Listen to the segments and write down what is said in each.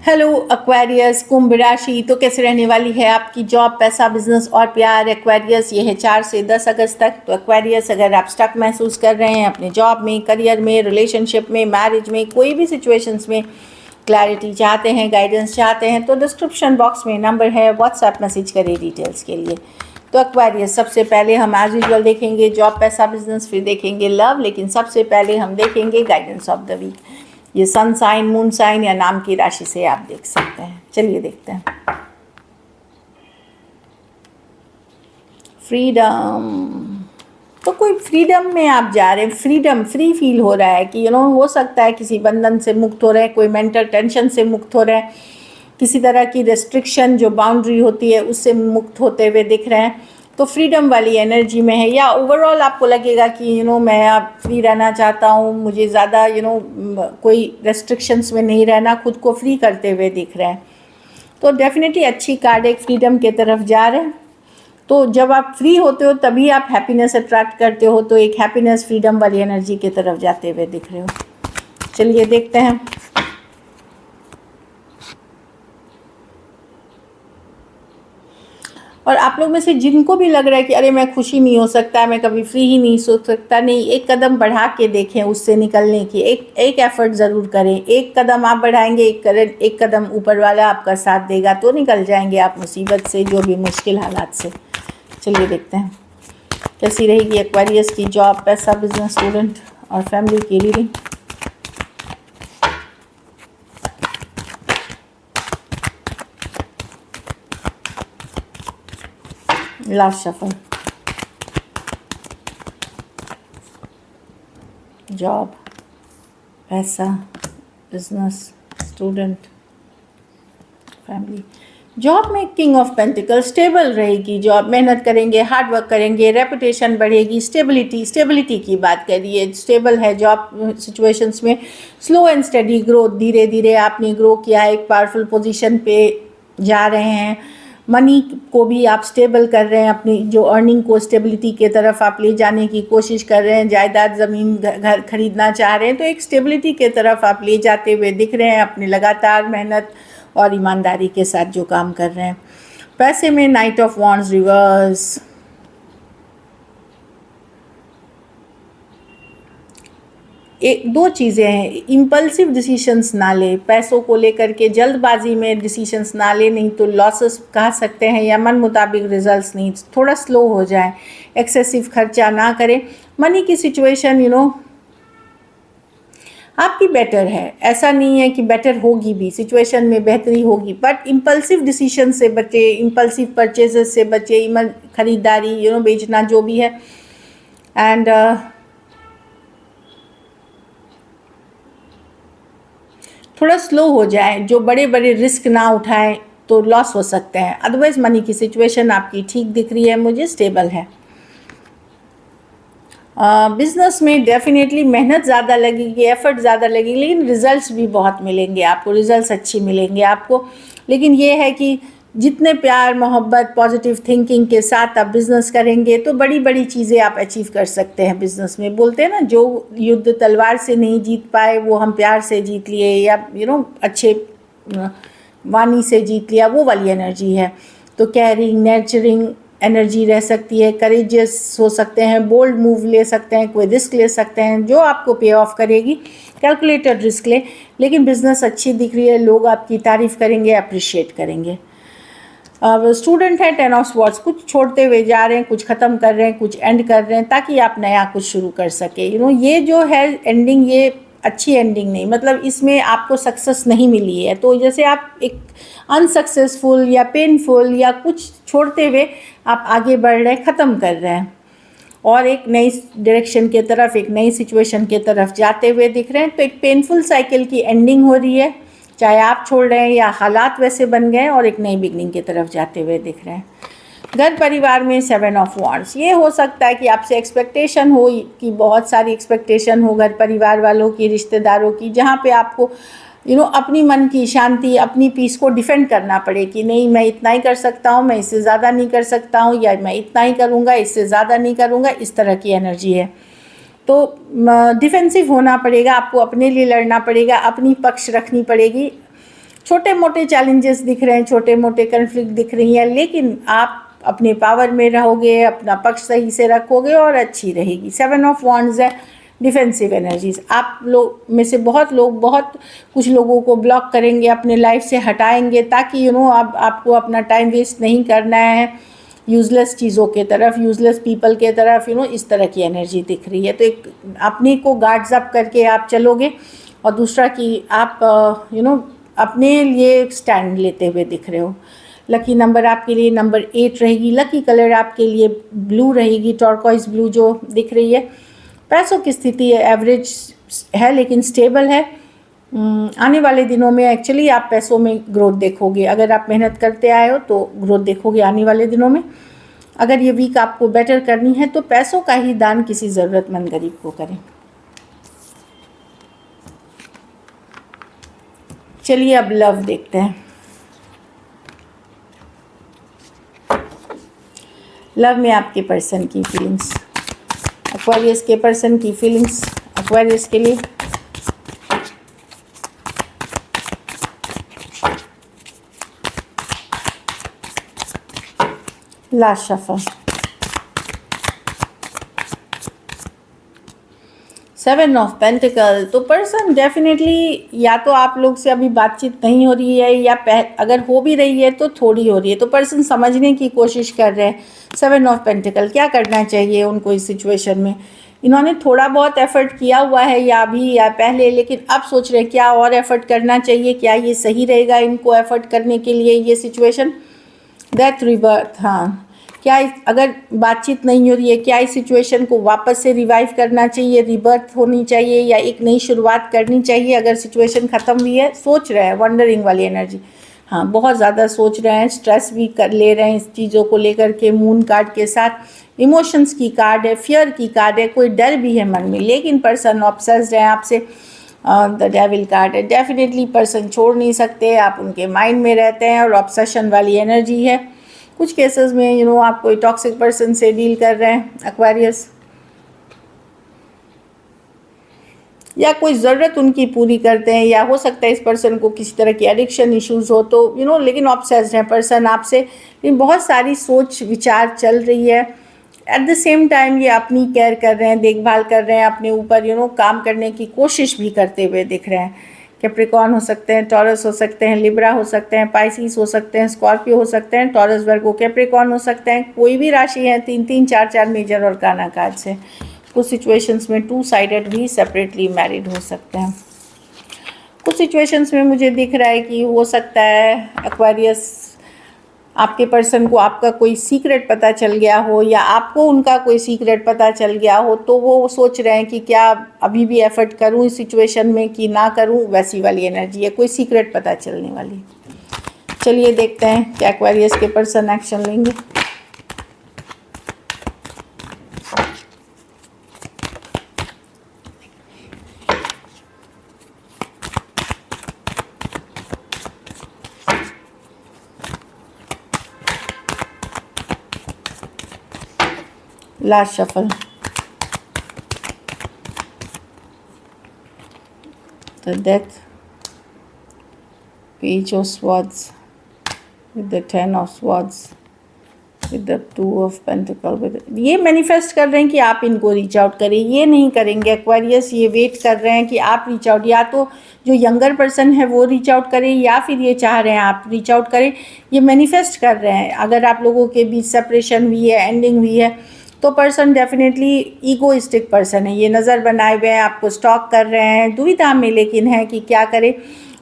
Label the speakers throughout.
Speaker 1: Hello Aquarius कुंभ राशि, तो कैसे रहने वाली है आपकी जॉब, पैसा, बिजनेस और प्यार। एक्वेरियस ये है 4 से 10 अगस्त तक। तो एक्वेरियस अगर आप स्टक महसूस कर रहे हैं अपने जॉब में, करियर में, रिलेशनशिप में, मैरिज में, कोई भी सिचुएशंस में क्लैरिटी चाहते हैं, गाइडेंस चाहते हैं, तो डिस्क्रिप्शन बॉक्स में नंबर है, व्हाट्सएप मैसेज करें डिटेल्स के लिए। तो एक्वेरियस सबसे पहले हम एज यूजुअल देखेंगे जॉब, पैसा, बिजनेस, फिर देखेंगे लव, लेकिन सबसे पहले हम देखेंगे गाइडेंस ऑफ द वीक। ये सन साइन, मून साइन या नाम की राशि से आप देख सकते हैं। चलिए देखते हैं। फ्रीडम, तो कोई फ्रीडम में आप जा रहे हैं, फ्रीडम, फ्री फील हो रहा है कि हो सकता है किसी बंधन से मुक्त हो रहे हैं, कोई मेंटल टेंशन से मुक्त हो रहे हैं, किसी तरह की रेस्ट्रिक्शन जो बाउंड्री होती है उससे मुक्त होते हुए दिख रहे हैं। तो फ्रीडम वाली एनर्जी में है, या ओवरऑल आपको लगेगा कि मैं अब फ्री रहना चाहता हूँ, मुझे ज़्यादा कोई रेस्ट्रिक्शंस में नहीं रहना, खुद को फ्री करते हुए दिख रहे हैं। तो डेफिनेटली अच्छी कार्ड एक फ्रीडम के तरफ जा रहे हैं। तो जब आप फ्री होते हो तभी आप हैप्पीनेस अट्रैक्ट करते हो, तो एक हैप्पीनेस फ्रीडम वाली एनर्जी की तरफ जाते हुए दिख रहे हो। चलिए देखते हैं। और आप लोग में से जिनको भी लग रहा है कि अरे मैं खुशी नहीं हो सकता, मैं कभी फ्री ही नहीं हो सकता, नहीं, एक कदम बढ़ा के देखें उससे निकलने की, एक एफर्ट ज़रूर करें। एक कदम आप बढ़ाएंगे, एक कदम ऊपर वाला आपका साथ देगा, तो निकल जाएंगे आप मुसीबत से, जो भी मुश्किल हालात से। चलिए देखते हैं कैसी रहेगी एक्वेरियस की जॉब, पैसा, बिजनेस, स्टूडेंट और फैमिली की रीडिंग। Last shuffle. जॉब, पैसा, बिजनेस, स्टूडेंट, फैमिली। जॉब में किंग ऑफ पेंटिकल, स्टेबल रहेगी जॉब, मेहनत करेंगे, हार्ड वर्क करेंगे, रेपुटेशन बढ़ेगी, स्टेबिलिटी की बात करिए, स्टेबल है जॉब सिचुएशंस में। स्लो एंड स्टडी ग्रोथ, धीरे धीरे आपने ग्रो किया, एक पावरफुल पोजीशन पे जा रहे हैं। मनी को भी आप स्टेबल कर रहे हैं, अपनी जो अर्निंग को स्टेबिलिटी के तरफ आप ले जाने की कोशिश कर रहे हैं। जायदाद, ज़मीन, घर खरीदना चाह रहे हैं, तो एक स्टेबिलिटी के तरफ आप ले जाते हुए दिख रहे हैं अपने लगातार मेहनत और ईमानदारी के साथ जो काम कर रहे हैं। पैसे में नाइट ऑफ वॉन्ड्स रिवर्स, एक दो चीज़ें हैं, इम्पल्सिव डिसीशंस ना ले, पैसों को लेकर के जल्दबाजी में डिसीशंस ना ले, नहीं तो लॉसेस कह सकते हैं, या मन मुताबिक रिजल्ट्स नहीं, थोड़ा स्लो हो जाए, एक्सेसिव खर्चा ना करें। मनी की सिचुएशन आपकी बेटर है, ऐसा नहीं है कि बेटर होगी भी, सिचुएशन में बेहतरी होगी, बट इम्पल्सिव डिसीजन से बचे, इम्पल्सिव परचेजेस से बचे, खरीदारी बेचना जो भी है। एंड थोड़ा स्लो हो जाए, जो बड़े बड़े रिस्क ना उठाएं तो लॉस हो सकते हैं। अदरवाइज मनी की सिचुएशन आपकी ठीक दिख रही है मुझे, स्टेबल है। बिज़नेस में डेफिनेटली मेहनत ज़्यादा लगेगी, एफर्ट ज़्यादा लगेगी, लेकिन रिजल्ट्स भी बहुत मिलेंगे आपको, रिजल्ट्स अच्छी मिलेंगे आपको। लेकिन ये है कि जितने प्यार, मोहब्बत, पॉजिटिव थिंकिंग के साथ आप बिज़नेस करेंगे तो बड़ी बड़ी चीज़ें आप अचीव कर सकते हैं बिज़नेस में। बोलते हैं ना, जो युद्ध तलवार से नहीं जीत पाए वो हम प्यार से जीत लिए, या अच्छे वाणी से जीत लिया, वो वाली एनर्जी है। तो केयरिंग, नर्चरिंग एनर्जी रह सकती है, करेजियस हो सकते हैं, बोल्ड मूव ले सकते हैं, कोई रिस्क ले सकते हैं जो आपको पे ऑफ करेगी। कैलकुलेटेड रिस्क ले, लेकिन बिज़नेस अच्छी दिख रही है, लोग आपकी तारीफ़ करेंगे, अप्रिशिएट करेंगे। अब स्टूडेंट है 10 ऑफ स्वॉर्ड्स, कुछ छोड़ते हुए जा रहे हैं, कुछ ख़त्म कर रहे हैं, कुछ एंड कर रहे हैं, ताकि आप नया कुछ शुरू कर सके। ये जो है एंडिंग, ये अच्छी एंडिंग नहीं, मतलब इसमें आपको सक्सेस नहीं मिली है, तो जैसे आप एक अनसक्सेसफुल या पेनफुल या कुछ छोड़ते हुए आप आगे बढ़ रहे हैं, ख़त्म कर रहे हैं, और एक नई डायरेक्शन के तरफ, एक नई सिचुएशन के तरफ जाते हुए दिख रहे हैं। तो एक पेनफुल साइकिल की एंडिंग हो रही है, चाहे आप छोड़ रहे हैं या हालात वैसे बन गए, और एक नई बिगनिंग की तरफ जाते हुए दिख रहे हैं। घर परिवार में 7 ऑफ वॉन्ड्स, ये हो सकता है कि आपसे एक्सपेक्टेशन हो, कि बहुत सारी एक्सपेक्टेशन हो घर परिवार वालों की, रिश्तेदारों की, जहाँ पे आपको अपनी मन की शांति, अपनी पीस को डिफेंड करना पड़े कि नहीं, मैं इतना ही कर सकता हूँ, मैं इससे ज़्यादा नहीं कर सकता हूँ, या मैं इतना ही करूँगा, इससे ज़्यादा नहीं करूँगा, इस तरह की एनर्जी है। तो डिफेंसिव होना पड़ेगा आपको, अपने लिए लड़ना पड़ेगा, अपनी पक्ष रखनी पड़ेगी। छोटे मोटे चैलेंजेस दिख रहे हैं, छोटे मोटे कन्फ्लिक्ट दिख रही हैं, लेकिन आप अपने पावर में रहोगे, अपना पक्ष सही से रखोगे और अच्छी रहेगी। 7 ऑफ वॉन्ड्स है, डिफेंसिव एनर्जीज। आप लोग में से बहुत कुछ लोगों को ब्लॉक करेंगे, अपने लाइफ से हटाएंगे, ताकि अब आपको अपना टाइम वेस्ट नहीं करना है यूज़लेस चीज़ों के तरफ, यूज़लेस पीपल के तरफ। इस तरह की एनर्जी दिख रही है। तो एक अपने को गार्ड्स अप करके आप चलोगे, और दूसरा कि आप अपने लिए स्टैंड लेते हुए दिख रहे हो। लकी नंबर आपके लिए नंबर 8 रहेगी। लकी कलर आपके लिए ब्लू रहेगी, टर्कोइज ब्लू जो दिख रही है। पैसों की स्थिति एवरेज है लेकिन स्टेबल है। आने वाले दिनों में एक्चुअली आप पैसों में ग्रोथ देखोगे। अगर आप मेहनत करते आए हो तो ग्रोथ देखोगे आने वाले दिनों में। अगर ये वीक आपको बेटर करनी है तो पैसों का ही दान किसी ज़रूरतमंद गरीब को करें। चलिए अब लव देखते हैं। लव में आपके पर्सन की फीलिंग्स, एक्वेरियस के पर्सन की फीलिंग्स एक्वेरियस के लिए। Last shuffle, 7 of pentacle. तो पर्सन डेफिनेटली या तो आप लोग से अभी बातचीत नहीं हो रही है, या अगर हो भी रही है तो थोड़ी हो रही है। तो पर्सन समझने की कोशिश कर रहे हैं। 7 ऑफ पेंटिकल, क्या करना चाहिए उनको इस सिचुएशन में। इन्होंने थोड़ा बहुत एफर्ट किया हुआ है, या अभी या पहले, लेकिन अब सोच रहे हैं क्या और एफर्ट करना चाहिए, क्या ये सही रहेगा इनको एफर्ट करने के लिए ये सिचुएशन। डेथ रिबर्थ, हाँ, क्या अगर बातचीत नहीं हो रही है, क्या इस सिचुएशन को वापस से रिवाइव करना चाहिए, रिबर्थ होनी चाहिए, या एक नई शुरुआत करनी चाहिए अगर सिचुएशन ख़त्म हुई है। सोच रहे हैं, वंडरिंग वाली एनर्जी। हाँ, बहुत ज़्यादा सोच रहे हैं, स्ट्रेस भी कर ले रहे हैं इस चीज़ों को लेकर के। मून कार्ड के साथ इमोशंस की कार्ड है, फियर की कार्ड है, कोई डर भी है मन में, लेकिन पर्सन ऑब्सेस्ड है आपसे। द डेविल कार्ड है। डेफिनेटली पर्सन छोड़ नहीं सकते, आप उनके माइंड में रहते हैं, और ऑब्सेशन वाली एनर्जी है। कुछ केसेस में आप कोई टॉक्सिक पर्सन से डील कर रहे हैं एक्वेरियस, या कोई ज़रूरत उनकी पूरी करते हैं, या हो सकता है इस पर्सन को किसी तरह की एडिक्शन इश्यूज़ हो, तो लेकिन ऑब्सेस्ड है पर्सन आपसे। लेकिन बहुत सारी सोच विचार चल रही है। एट द सेम टाइम ये अपनी केयर कर रहे हैं, देखभाल कर रहे हैं अपने ऊपर, काम करने की कोशिश भी करते हुए दिख रहे हैं। कैप्रिकॉर्न हो सकते हैं, टॉरस हो सकते हैं, लिब्रा हो सकते हैं, पाइसिस हो सकते हैं, स्कॉर्पियो हो सकते हैं, टॉरस वर्गो कैप्रिकॉर्न हो सकते हैं। कोई भी राशि है, 3-3 4-4 मेजर और काना कार्ड से। कुछ सिचुएशंस में 2 साइडेड भी सेपरेटली मैरिड हो सकते हैं। कुछ सिचुएशंस में मुझे दिख रहा है कि हो सकता है एक्वेरियस आपके पर्सन को आपका कोई सीक्रेट पता चल गया हो, या आपको उनका कोई सीक्रेट पता चल गया हो, तो वो सोच रहे हैं कि क्या अभी भी एफर्ट करूं इस सिचुएशन में कि ना करूं। वैसी वाली एनर्जी है, कोई सीक्रेट पता चलने वाली। चलिए देखते हैं क्या एक्वेरियस के पर्सन एक्शन लेंगे। Last shuffle, the death, page of swords with the 10 of swords with the 2 of pentacle। ये मैनिफेस्ट कर रहे हैं कि आप इनको रीच आउट करें, ये नहीं करेंगे एक्वेरियस। ये वेट कर रहे हैं कि आप रीच आउट, या तो जो यंगर पर्सन है वो रीच आउट करें, या फिर ये चाह रहे हैं आप रीच आउट करें। ये मैनिफेस्ट कर रहे हैं। अगर आप लोगों के बीच सेपरेशन हुई है, एंडिंग हुई है, तो पर्सन डेफिनेटली ईगोइस्टिक पर्सन है। ये नज़र बनाए हुए हैं, आपको स्टॉक कर रहे हैं, दुविधा में लेकिन है कि क्या करें।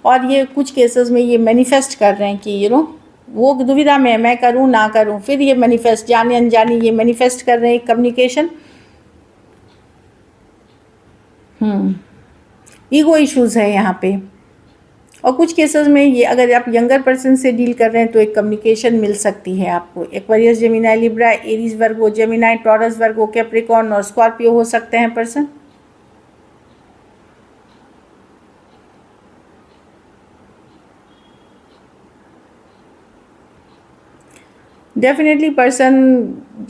Speaker 1: और ये कुछ केसेस में ये मैनिफेस्ट कर रहे हैं कि वो दुविधा में, मैं करूं ना करूं। फिर ये मैनिफेस्ट, जाने अनजाने ये मैनिफेस्ट कर रहे हैं कम्युनिकेशन। ईगो इश्यूज़ है यहाँ पे। और कुछ केसेस में ये अगर आप यंगर पर्सन से डील कर रहे हैं तो एक कम्युनिकेशन मिल सकती है आपको। एक्वेरियस, जेमिनाई, लिब्रा, एरीज वर्गो, जेमिनाई, टॉरस वर्गो, कैप्रिकॉर्न और स्कॉर्पियो हो सकते हैं पर्सन। डेफिनेटली पर्सन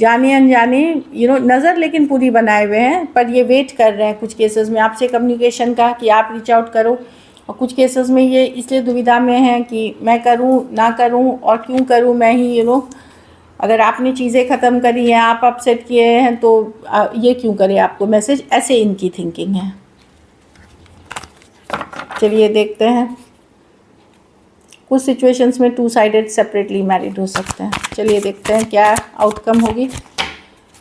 Speaker 1: जाने अनजाने नज़र लेकिन पूरी बनाए हुए हैं, पर ये वेट कर रहे हैं कुछ केसेस में आपसे कम्युनिकेशन का कि आप रीच आउट करो। और कुछ केसेस में ये इसलिए दुविधा में है कि मैं करूं ना करूं और क्यों करूं मैं ही, अगर आपने चीज़ें ख़त्म करी हैं, आप अपसेट किए हैं, तो ये क्यों करे आपको मैसेज, ऐसे इनकी थिंकिंग है। चलिए देखते हैं, कुछ सिचुएशंस में 2 साइडेड सेपरेटली मैरिड हो सकते हैं। चलिए देखते हैं क्या आउटकम होगी,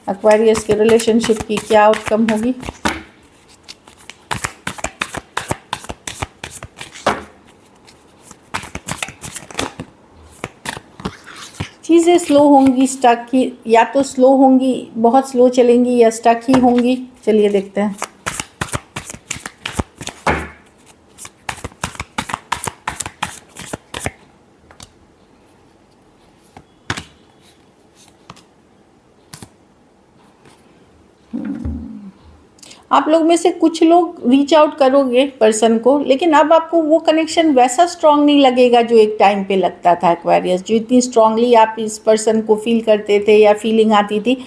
Speaker 1: एक्वेरियस के रिलेशनशिप की क्या आउटकम होगी। चीज़ें स्लो होंगी, स्टक ही, या तो स्लो होंगी, बहुत स्लो चलेंगी, या स्टक ही होंगी। चलिए देखते हैं। आप लोग में से कुछ लोग रीच आउट करोगे पर्सन को, लेकिन अब आपको वो कनेक्शन वैसा स्ट्रांग नहीं लगेगा जो एक टाइम पे लगता था एक्वेरियस। जो इतनी स्ट्रांगली आप इस पर्सन को फील करते थे या फीलिंग आती थी,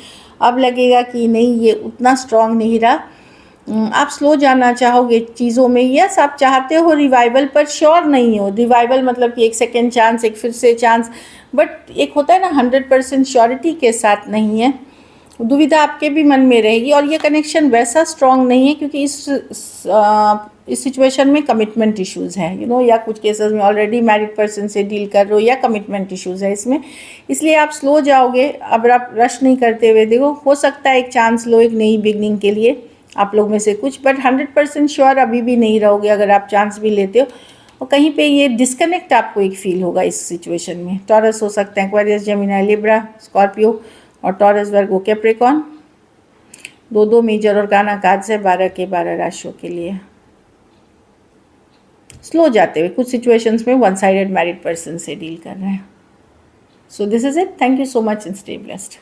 Speaker 1: अब लगेगा कि नहीं, ये उतना स्ट्रांग नहीं रहा। आप स्लो जाना चाहोगे चीज़ों में। यस, आप चाहते हो रिवाइवल, पर श्योर नहीं हो। रिवाइवल मतलब कि एक सेकेंड चांस, एक फिर से चांस, बट एक होता है ना 100% श्योरिटी के साथ नहीं है। दुविधा आपके भी मन में रहेगी, और ये कनेक्शन वैसा स्ट्रांग नहीं है क्योंकि इस सिचुएशन में कमिटमेंट इश्यूज़ हैं, या कुछ केसेस में ऑलरेडी मैरिड पर्सन से डील कर रहे हो, या कमिटमेंट इश्यूज़ है इसमें, इसलिए आप स्लो जाओगे। अब आप रश नहीं करते हुए देखो, हो सकता है एक चांस लो एक नई बिगनिंग के लिए आप लोग में से कुछ, बट 100% श्योर अभी भी नहीं रहोगे अगर आप चांस भी लेते हो। और कहीं पे ये डिस्कनेक्ट आपको एक फील होगा इस सिचुएशन में। टॉरस हो सकते हैं, एक्वेरियस, जेमिनी, लिब्रा, स्कॉर्पियो और टॉरस, वर्गो, कैप्रिकॉर्न। 2 मेजर और गाना कार्ड्स है 12 के 12 राशियों के लिए। स्लो जाते हुए कुछ सिचुएशंस में 1 साइडेड मैरिड पर्सन से डील कर रहे हैं। So this is it. Thank you so much and stay blessed.